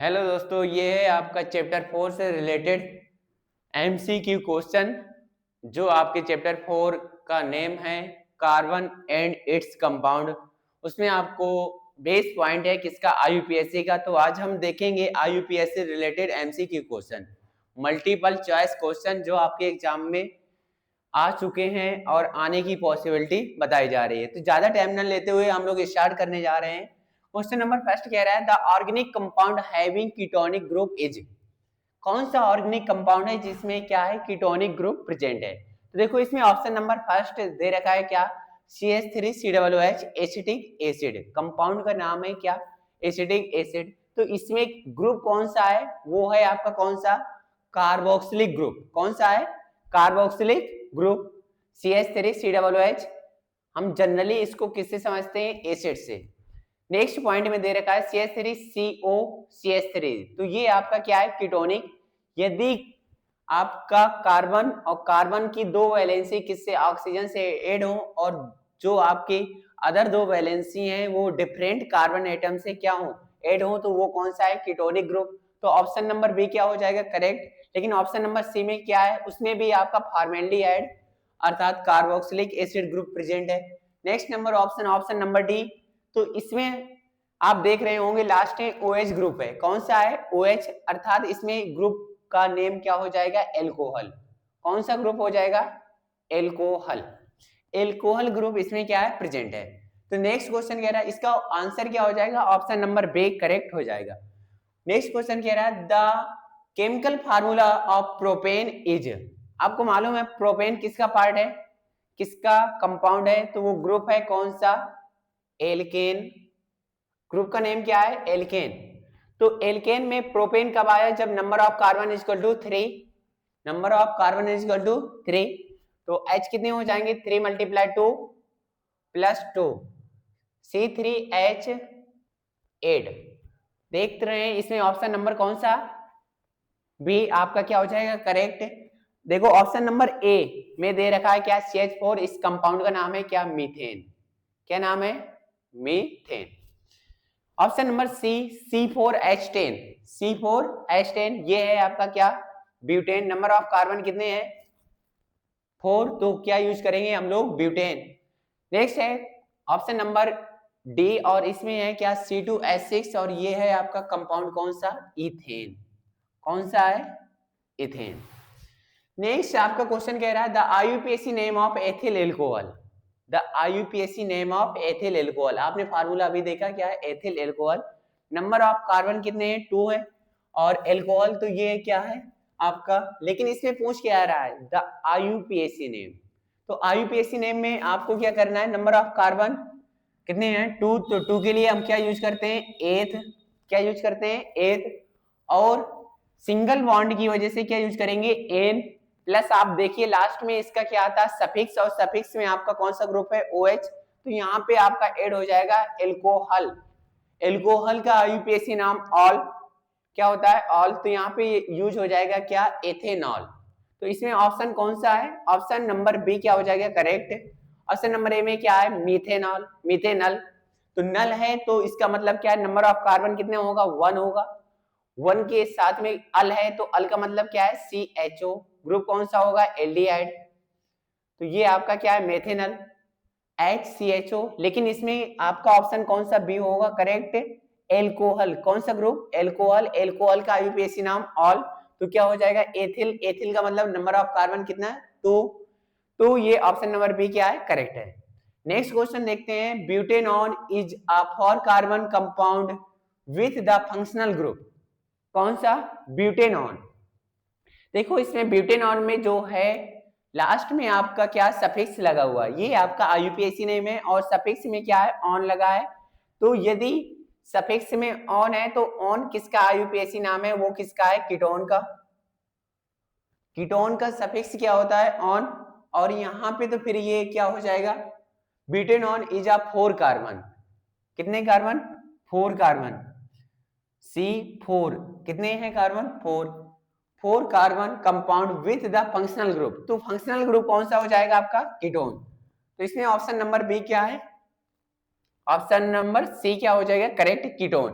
Hello दोस्तों, ये है आपका चैप्टर 4 से रिलेटेड एमसीक्यू क्वेश्चन जो आपके चैप्टर 4 का नेम है कार्बन एंड इट्स कंपाउंड। उसमें आपको बेस पॉइंट है किसका, आईयूपीएससी का। तो आज हम देखेंगे आईयूपीएससी related MCQ question, multiple choice question जो आपके एग्जाम में आ चुके हैं और आने की पॉसिबिलिटी बताई जा रही है। तो ज्यादा टाइम न लेते हुए हम लोग स्टार्ट करने जा रहे हैं। क्वेश्चन नंबर फर्स्ट कह रहा है the organic compound having ketonic group is. कौन सा ऑर्गेनिक कंपाउंड है जिसमें क्या है, कीटोनिक ग्रुप प्रेजेंट है। तो देखो इसमें ऑप्शन नंबर फर्स्ट दे रखा है क्या, CH3COOH एसिटिक एसिड। कंपाउंड का नाम है क्या, एसिटिक एसिड। तो इसमें ग्रुप कौन सा है, वो है आपका कौन सा, कार्बोक्सिलिक ग्रुप। कौन सा है, कार्बोक्सिलिक ग्रुप CH3COOH। हम जनरली इसको किससे समझते हैं, एसिड से। नेक्स्ट पॉइंट में दे रखा है CH3COCH3। तो ये आपका क्या है, कीटोनिक। यदि आपका कार्बन और कार्बन की दो वैलेंसी किससे, ऑक्सीजन से ऐड हो और जो आपकी अदर दो वैलेंसी हैं वो डिफरेंट कार्बन एटम से क्या हो, ऐड हो, तो वो कौन सा है, कीटोनिक ग्रुप। तो ऑप्शन नंबर बी क्या हो जाएगा, करेक्ट। लेकिन ऑप्शन नंबर सी में क्या है, उसमें भी आपका फॉर्मेल्डिहाइड अर्थात कार्बोक्सिलिक एसिड ग्रुप प्रेजेंट है। Next number option number D. तो इसमें आप देख रहे होंगे लास्ट में OH ग्रुप है। कौन सा है, OH, अर्थात इसमें ग्रुप का नेम क्या हो जाएगा, एल्कोहल। कौन सा ग्रुप हो जाएगा, एल्कोहल। एल्कोहल ग्रुप इसमें क्या है, प्रेजेंट है। तो नेक्स्ट क्वेश्चन कह रहा है इसका आंसर क्या हो जाएगा, ऑप्शन नंबर बी करेक्ट हो जाएगा। नेक्स्ट क्वेश्चन कह रहा है the chemical formula of propane is. आपको मालूम है प्रोपेन किसका पार्ट है, किसका कंपाउंड है, तो वो ग्रुप है कौन सा, एल्केन। ग्रुप का नेम क्या है, एल्केन। तो एल्केन में प्रोपेन कब आया, जब number of carbon is equal to 3। Number of carbon is equal to 3। तो H कितने हो जाएंगे, 3 मल्टीप्लाई 2 प्लस 2, C3H8। देख रहे हैं इसमें ऑप्शन नंबर कौन सा, बी आपका क्या हो जाएगा, करेक्ट। देखो ऑप्शन नंबर ए में दे रखा है क्या, CH4। इस कंपाउंड का नाम है क्या, मीथेन। क्या नाम है, methane. Option number C, C4H10। C4H10 ये है आपका क्या, ब्यूटेन। नंबर ऑफ कार्बन कितने हैं, 4। तो क्या यूज करेंगे हम लोग, ब्यूटेन। नेक्स्ट है ऑप्शन नंबर डी और इसमें है क्या, C2H6 और ये है आपका कंपाउंड कौन सा, इथेन। कौन सा है, इथेन। नेक्स्ट आपका क्वेश्चन कह रहा है the IUPAC name of ethyl alcohol. The IUPAC name of ethyl alcohol. आपने फार्मूला अभी देखा क्या है, ethyl alcohol. Number of carbon कितने हैं, 2 है। और एल्कोहल तो ये क्या है आपका, लेकिन इसमें पूछ क्या आ रहा है, द आईयूपीएसी नेम। तो आईयूपीएसी नेम में आपको क्या करना है, नंबर ऑफ कार्बन कितने हैं, 2। तो 2 के लिए हम क्या यूज करते हैं, एथ। क्या यूज करते हैं, एथ। और सिंगल बॉन्ड की वजह से क्या यूज करेंगे, एन। प्लस आप देखिए लास्ट में इसका क्या आता है, सफिक्स, और सफिक्स में आपका कौन सा ग्रुप है, OH। तो यहाँ पे आपका ऐड हो जाएगा एल्कोहल। एल्कोहल का आईयूपीएसी नाम ऑल क्या होता है, ऑल। तो यहाँ पे यूज हो जाएगा क्या, एथेनॉल। तो इसमें ऑप्शन कौन सा है, ऑप्शन नंबर बी क्या हो जाएगा, करेक्ट। ऑप्शन नंबर ए में क्या है, मीथेनॉल, मीथेनल। तो नल है तो इसका मतलब क्या है, नंबर ऑफ कार्बन कितने होगा, 1 होगा। 1 के साथ में अल है तो अल का मतलब क्या है, CHO। ग्रुप कौन सा होगा, एल्डिहाइड। तो ये आपका क्या है, मेथेनल, HCHO। लेकिन इसमें आपका ऑप्शन कौन सा बी होगा, करेक्ट, एल्कोहल। कौन सा ग्रुप, एल्कोहल। एल्कोहल का आईयूपीएसी नाम ऑल। तो क्या हो जाएगा, एथिल। एथिल का मतलब नंबर ऑफ कार्बन कितना है, 2। तो ये ऑप्शन नंबर बी क्या है, करेक्ट है। नेक्स्ट क्वेश्चन देखते हैं butanone is a 4 carbon compound with the functional group. कौन सा, ब्यूटेनॉन। देखो इसमें ब्यूटेनॉन में जो है लास्ट में आपका क्या सफिक्स लगा हुआ है, ये आपका आईयूपीएसी नेम है। और सफिक्स में क्या है, ऑन लगा है। तो यदि सफिक्स में ऑन है तो ऑन किसका आईयूपीएसी नाम है, वो किसका है, कीटोन का। कीटोन का सफिक्स क्या होता है, ऑन। और यहाँ पे तो फिर ये क्या हो जाएगा, ब्यूटेनॉन इज अ 4 कार्बन। कितने कार्बन, 4 कार्बन। C4 कितने हैं carbon, 4 carbon compound with the functional group. तो फंक्शनल ग्रुप कौन सा हो जाएगा आपका, कीटोन। तो इसमें ऑप्शन नंबर बी क्या है, ऑप्शन नंबर सी क्या हो जाएगा, करेक्ट, कीटोन।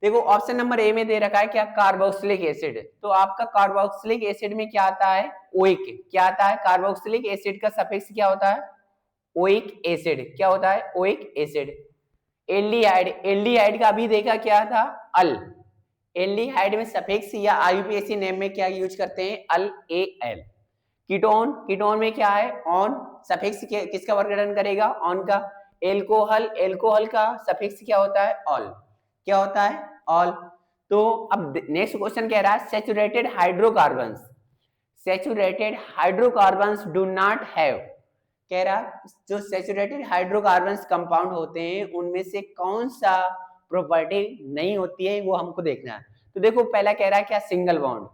देखो ऑप्शन नंबर ए में दे रखा है क्या, कार्बोक्सिलिक एसिड। तो आपका कार्बोक्सिलिक एसिड में क्या आता है, ओइक। क्या आता है, कार्बोक्सिलिक एसिड का सफिक्स क्या होता है, ओइक एसिड। क्या होता है, ओइक एसिड। एल्डिहाइड, एल्डिहाइड का अभी देखा क्या था, अल। एल्डिहाइड में सफिक्स या आईयूपीएसी नेम में क्या यूज करते हैं, अल, ए एल। कीटोन, कीटोन में क्या है, ऑन। सफिक्स किसका वर्णन करेगा, ऑन का। एल्कोहल, एल्कोहल का सफिक्स क्या होता है, ऑल। क्या होता है, ऑल। तो अब नेक्स्ट क्वेश्चन कह रहा है saturated hydrocarbons, saturated hydrocarbons do not have. कह रहा जो सैचुरेटेड हाइड्रोकार्बन्स कंपाउंड होते हैं उनमें से कौन सा प्रॉपर्टी नहीं होती है, वो हमको देखना है। तो देखो पहला कह रहा है क्या, सिंगल बॉन्ड।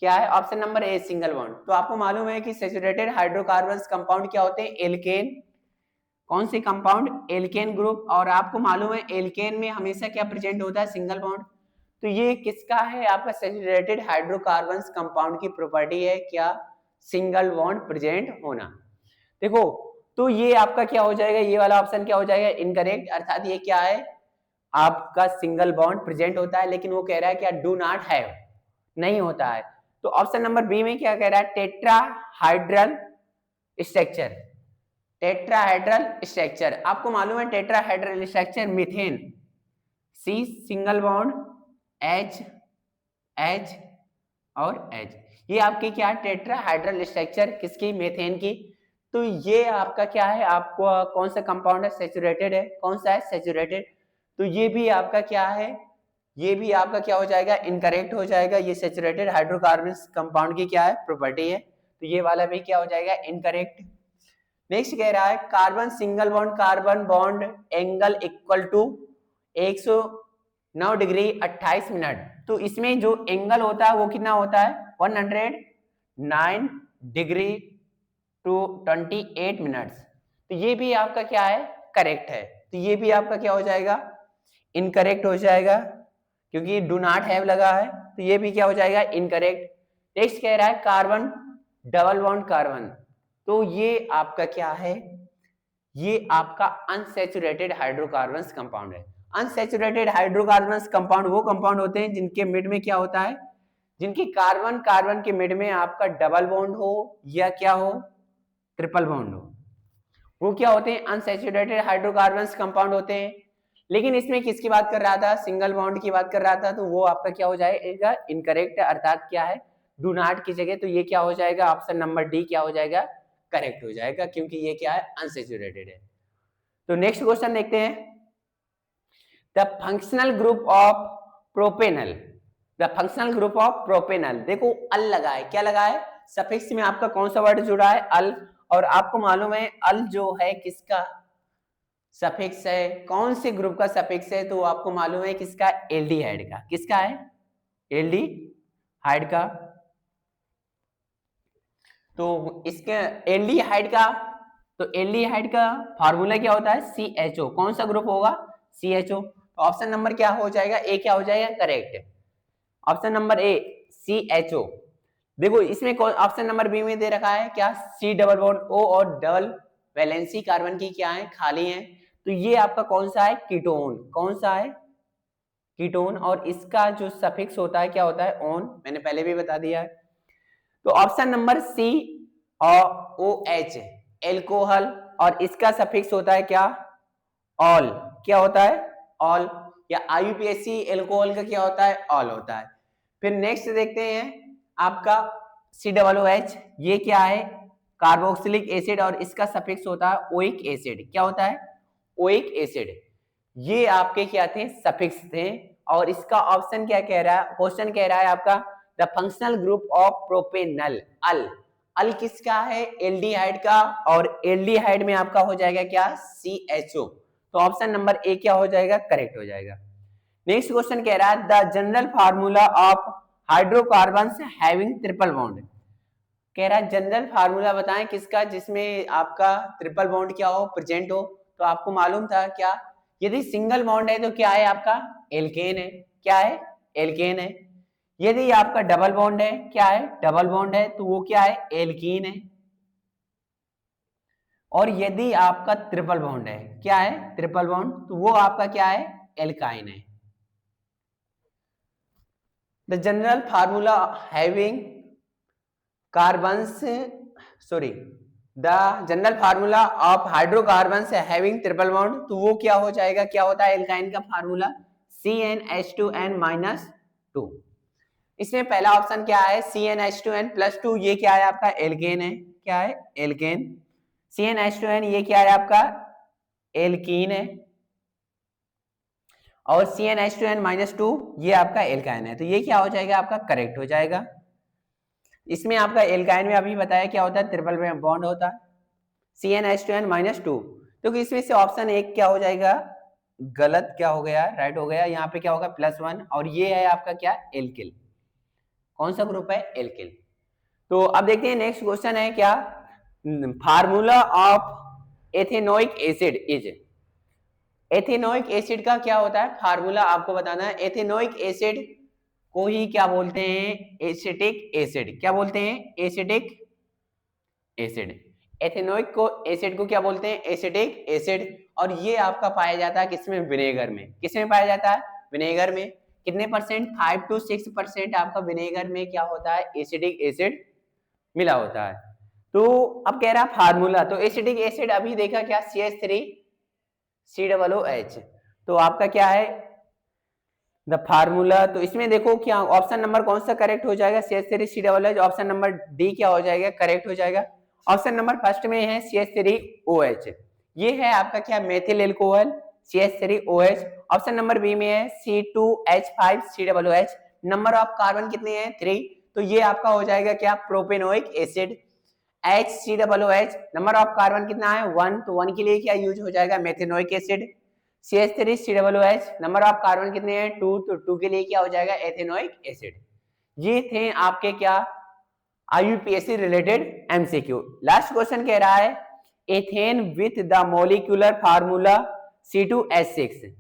क्या है, option number A, single bond. तो आपको मालूम है कि सैचुरेटेड हाइड्रोकार्बन्स कंपाउंड क्या होते हैं, एल्केन। कौन से कंपाउंड, एल्केन ग्रुप। और आपको मालूम है एल्केन में हमेशा क्या प्रेजेंट होता है, सिंगल बॉन्ड। तो ये किसका है, आपका सैचुरेटेड हाइड्रोकार्बन्स कंपाउंड की प्रॉपर्टी है क्या, सिंगल बॉन्ड प्रेजेंट होना। देखो तो ये आपका क्या हो जाएगा, ये वाला ऑप्शन क्या हो जाएगा, इनकरेक्ट। अर्थात ये क्या है, आपका सिंगल बॉन्ड प्रेजेंट होता है, लेकिन वो कह रहा है क्या, डू नॉट हैव, नहीं होता है। तो ऑप्शन नंबर बी में क्या कह रहा है, टेट्राहाइड्रल स्ट्रक्चर। टेट्राहाइड्रल स्ट्रक्चर, आपको मालूम है tetrahedral structure, methane, C single bond, H H और एच। ये आपकी क्या, टेट्राहाइड्रल स्ट्रक्चर किसकी, मीथेन की। तो ये आपका क्या है, आपको कौन सा कंपाउंड है, सैचुरेटेड है। कौन सा है, सैचुरेटेड। तो ये भी आपका क्या है, ये भी आपका क्या हो जाएगा, इनकरेक्ट हो जाएगा। ये सैचुरेटेड हाइड्रोकार्बन्स कंपाउंड की क्या है, प्रॉपर्टी है। तो ये वाला भी क्या हो जाएगा, इनकरेक्ट। नेक्स्ट कह रहा है carbon single bond, carbon bond angle equal to 109 degree 28 minute. तो इसमें जो एंगल होता है वो कितना होता है, 109 डिग्री टू 28 मिनट्स। तो ये भी आपका क्या है, करेक्ट है। तो ये भी आपका क्या हो जाएगा, इनकरेक्ट हो जाएगा, क्योंकि डू नॉट हैव लगा है। तो ये भी क्या हो जाएगा, इनकरेक्ट। नेक्स्ट कह रहा है कार्बन डबल बॉन्ड कार्बन। तो ये आपका क्या है, ये आपका अनसैचुरेटेड हाइड्रोकार्बन्स कंपाउंड है। अनसैचुरेटेड हाइड्रोकार्बन्स कंपाउंड वो कंपाउंड होते हैं जिनके मिड में क्या होता है, जिनकी कार्बन कार्बन के मिड में आपका डबल बॉन्ड हो या क्या हो, ट्रिपल बॉन्ड हो, वो क्या होते हैं, अनसैचुरेटेड हाइड्रोकार्बन्स कंपाउंड होते हैं। लेकिन इसमें किसकी बात कर रहा था, सिंगल बॉन्ड की बात कर रहा था। तो वो आपका क्या हो जाएगा, इनकरेक्ट, अर्थात क्या है, डू नॉट की जगह। तो ये क्या हो जाएगा, ऑप्शन नंबर डी क्या हो जाएगा, करेक्ट हो जाएगा, क्योंकि ये क्या है, अनसैचुरेटेड है। तो नेक्स्ट क्वेश्चन देखते हैं, the functional group of propanal, the functional group of propanal. देखो अल लगा है, क्या लगा है, सफिक्स में आपका कौन सा वर्ड जुड़ा है, अल। और आपको मालूम है अल जो है किसका सफिक्स है, कौन से ग्रुप का सफिक्स है, तो आपको मालूम है किसका, एल्डिहाइड का। किसका है, एल्डिहाइड का। तो इसके एल्डिहाइड का, तो एल्डिहाइड का फार्मूला क्या होता है, CHO। कौन सा ग्रुप होगा, CHO। ऑप्शन नंबर क्या हो जाएगा, ए क्या हो जाएगा, correct. Option number A, CHO। देखो इसमें ऑप्शन नंबर बी में दे रखा है क्या, C डबल बॉन्ड O और डबल वैलेंसी कार्बन की क्या है, खाली है। तो ये आपका कौन सा है, कीटोन। कौन सा है, कीटोन। और इसका जो सफिक्स होता है क्या होता है, ऑन। मैंने पहले भी बता दिया है। तो ऑप्शन नंबर सी और OH, एल्कोहल। और इसका सफिक्स होता है क्या, ऑल। क्या होता है, ऑल। या IUPAC एल्कोहल का क्या होता है, ऑल होता है। फिर नेक्स्ट देखते हैं आपका COOH, ये क्या है, कार्बोक्सिलिक एसिड। और इसका सफिक्स होता है ओइक एसिड। क्या होता है, ओइक एसिड। ये आपके क्या थे, सफिक्स थे। और इसका ऑप्शन क्या कह रहा है, क्वेश्चन कह रहा है आपका the functional group of propanal, al. Al किसका है, एल्डिहाइड का। और एल्डिहाइड में आपका हो जाएगा क्या, CHO। तो ऑप्शन नंबर ए क्या हो जाएगा, करेक्ट हो जाएगा। नेक्स्ट क्वेश्चन कह रहा है the general formula of hydrocarbons having triple bond. कह रहा है जनरल फार्मूला बताएं किसका, जिसमें आपका ट्रिपल बॉन्ड क्या हो, प्रेजेंट हो। तो आपको मालूम था क्या, यदि सिंगल बॉन्ड है तो क्या है आपका, एल्केन है। क्या है, एल्केन है। यदि आपका डबल बॉन्ड है, क्या है, डबल बॉन्ड है, तो वो क्या है, एल्कीन है। और यदि आपका ट्रिपल बॉन्ड है, क्या है, ट्रिपल बॉन्ड, तो वो आपका क्या है, एल्काइन है। The general formula having carbons the general formula of hydrocarbons having triple bond, तो वो क्या हो जाएगा, क्या होता है एल्काइन का फार्मूला CnH2n-2। इसमें पहला ऑप्शन क्या है CnH2n+2, ये क्या है आपका एल्केन है, क्या है एल्केन। CnH2n ये क्या है आपका एल्कीन है, और CnH2n-2 ये आपका एल्काइन है, तो ये क्या हो जाएगा आपका करेक्ट हो जाएगा। इसमें आपका एल्काइन में अभी बताया क्या होता है ट्रिपल बॉन्ड होता है CnH2n-2, तो इसमें से ऑप्शन एक क्या हो जाएगा गलत, क्या हो गया राइट हो गया, यहाँ पे क्या होगा +1, और ये है आपका क्या एल्किल, कौन सा ग्रुप है एल्किल। तो अब देखते हैं नेक्स्ट क्वेश्चन है क्या, formula of ethanoic acid is, ethanoic acid का क्या होता है फार्मूला आपको बताना है। एथेनोइक एसिड को ही क्या बोलते हैं एसिटिक एसिड, क्या बोलते हैं एसिटिक एसिड। एथेनोइक को एसिड को क्या बोलते हैं एसिटिक एसिड, और ये आपका पाया जाता है किसमें विनेगर में, किसमें पाया जाता है विनेगर में। कितने परसेंट 5 to 6% आपका विनेगर में क्या होता है एसिटिक एसिड मिला होता है। तो अब कह रहा है फार्मूला, तो एसिटिक एसिड अभी देखा क्या CH3COOH, तो आपका क्या है द फार्मूला, तो इसमें देखो क्या ऑप्शन नंबर कौन सा करेक्ट हो जाएगा CH3COOH, ऑप्शन नंबर डी क्या हो जाएगा करेक्ट हो जाएगा। ऑप्शन नंबर फर्स्ट में है CH3OH, ये है आपका क्या methyl alcohol CH3OH। Option number B में है C2H5COOH, नंबर ऑफ कार्बन कितने हैं 3, तो ये आपका हो जाएगा क्या propanoic acid. HCOOH number of carbon कितना है 1, तो 1 के लिए क्या यूज हो जाएगा methanoic acid. CH3COOH number of carbon कितने हैं 2, तो 2 के लिए क्या हो जाएगा एथेनोइक एसिड। ये थे आपके क्या IUPAC related MCQ। Last question कह रहा है ethane with the molecular formula C2H6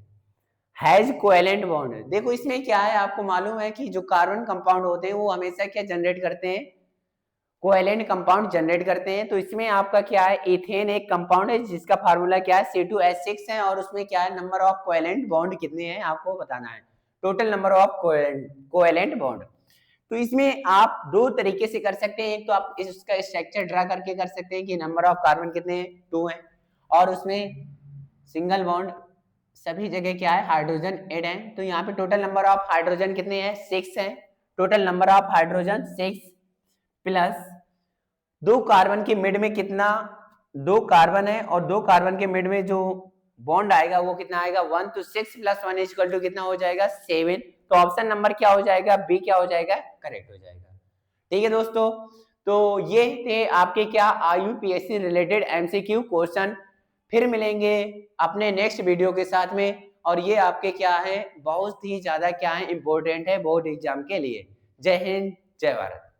has covalent bond. देखो इसमें क्या है आपको मालूम है कि जो कार्बन कंपाउंड होते हैं वो हमेशा क्या जनरेट करते हैं कोवेलेंट कंपाउंड जनरेट करते हैं। तो इसमें आपका क्या है इथेन एक कंपाउंड है जिसका फार्मूला क्या है C2H6 है, और उसमें क्या है नंबर ऑफ कोवेलेंट बॉन्ड कितने हैं आपको बताना है, total number of covalent bond. तो इसमें आप दो तरीके से कर सकते हैं, एक तो आप इसका स्ट्रक्चर ड्रा करके कर सकते हैं कि नंबर ऑफ कार्बन कितने हैं 2 हैं, और उसमें सिंगल बॉन्ड सभी जगह क्या है हाइड्रोजन ऐड है, तो यहाँ पे टोटल नंबर ऑफ हाइड्रोजन कितने हैं 6 हैं, total number of hydrogen 6 plus 2 carbon के मिड में कितना 2 कार्बन है, और 2 कार्बन के मिड में जो बॉन्ड आएगा वो कितना आएगा 1, तो 6 + 1 = कितना हो जाएगा 7, तो ऑप्शन नंबर क्या हो जाएगा बी क्या हो जाएगा करेक्ट हो जाएगा। ठीक है दोस्तों, तो ये थे आपके क्या IUPAC रिलेटेड MCQ क्वेश्चन। फिर मिलेंगे अपने नेक्स्ट वीडियो के साथ में, और ये आपके क्या है बहुत ही ज्यादा क्या है इंपॉर्टेंट है बोर्ड एग्जाम के लिए। जय हिंद जय भारत।